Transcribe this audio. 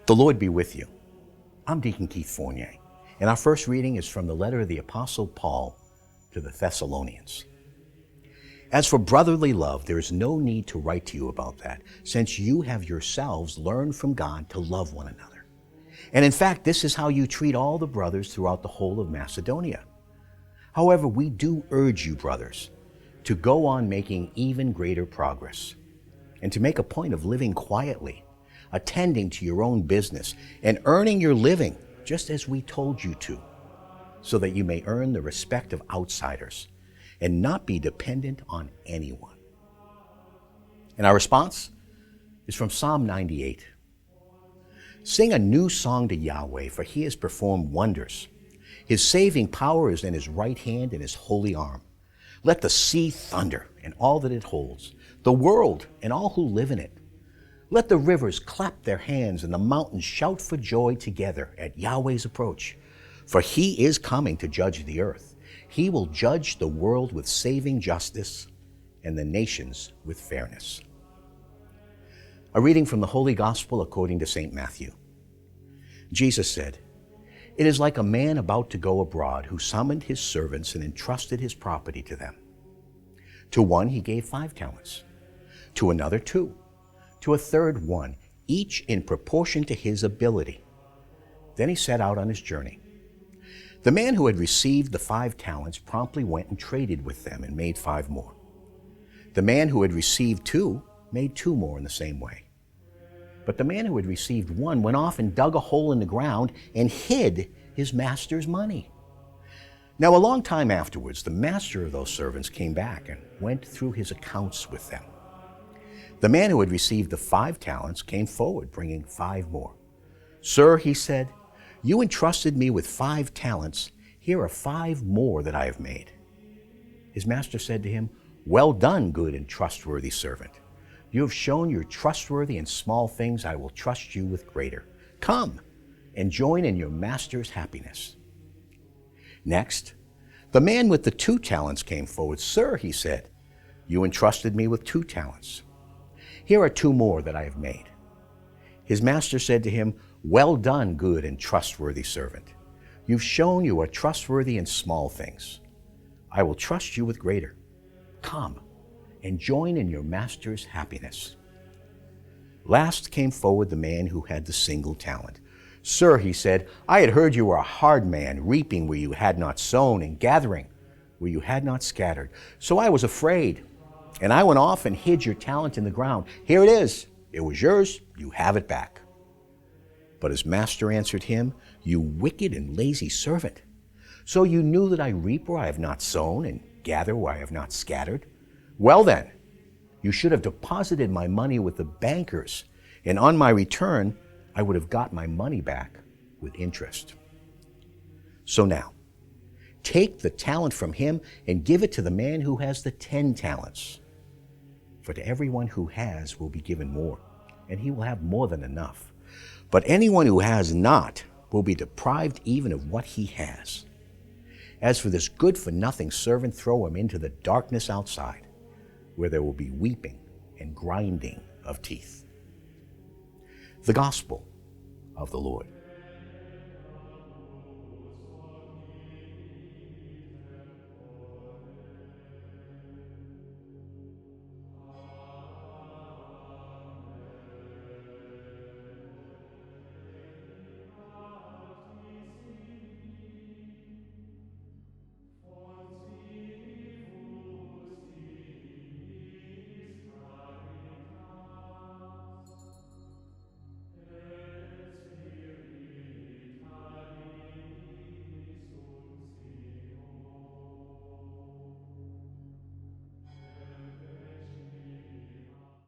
The Lord be with you. I'm Deacon Keith Fournier, and our first reading is from the letter of the Apostle Paul to the Thessalonians. As for brotherly love, there is no need to write to you about that, since you have yourselves learned from God to love one another. And in fact, this is how you treat all the brothers throughout the whole of Macedonia. However, we do urge you, brothers, to go on making even greater progress, and to make a point of living quietly, attending to your own business, and earning your living, just as we told you to, so that you may earn the respect of outsiders and not be dependent on anyone. And our response is from Psalm 98. Sing a new song to Yahweh, for he has performed wonders. His saving power is in his right hand and his holy arm. Let the sea thunder and all that it holds, the world and all who live in it. Let the rivers clap their hands and the mountains shout for joy together at Yahweh's approach. For he is coming to judge the earth. He will judge the world with saving justice and the nations with fairness. A reading from the Holy Gospel according to St. Matthew. Jesus said, "It is like a man about to go abroad who summoned his servants and entrusted his property to them. To one he gave 5 talents, to another 2, to a third 1, each in proportion to his ability. Then he set out on his journey. The man who had received the 5 talents promptly went and traded with them and made 5 more. The man who had received 2 made 2 more in the same way. But the man who had received 1 went off and dug a hole in the ground and hid his master's money. Now a long time afterwards, the master of those servants came back and went through his accounts with them. The man who had received the 5 talents came forward, bringing 5 more. 'Sir,' he said, 'you entrusted me with 5 talents. Here are 5 more that I have made.' His master said to him, 'Well done, good and trustworthy servant. You have shown you're trustworthy in small things. I will trust you with greater. Come and join in your master's happiness.' Next, the man with the 2 talents came forward. 'Sir,' he said, 'you entrusted me with 2 talents. Here are 2 more that I have made.' His master said to him, 'Well done, good and trustworthy servant. You've shown you are trustworthy in small things. I will trust you with greater. Come and join in your master's happiness.' Last came forward the man who had the single talent. 'Sir,' he said, 'I had heard you were a hard man, reaping where you had not sown and gathering where you had not scattered. So I was afraid, and I went off and hid your talent in the ground. Here it is. It was yours. You have it back.' But his master answered him, 'You wicked and lazy servant. So you knew that I reap where I have not sown and gather where I have not scattered? Well then, you should have deposited my money with the bankers, and on my return, I would have got my money back with interest. So now, take the talent from him and give it to the man who has the 10 talents. For to everyone who has will be given more, and he will have more than enough. But anyone who has not will be deprived even of what he has. As for this good-for-nothing servant, throw him into the darkness outside, where there will be weeping and grinding of teeth.'" The Gospel of the Lord.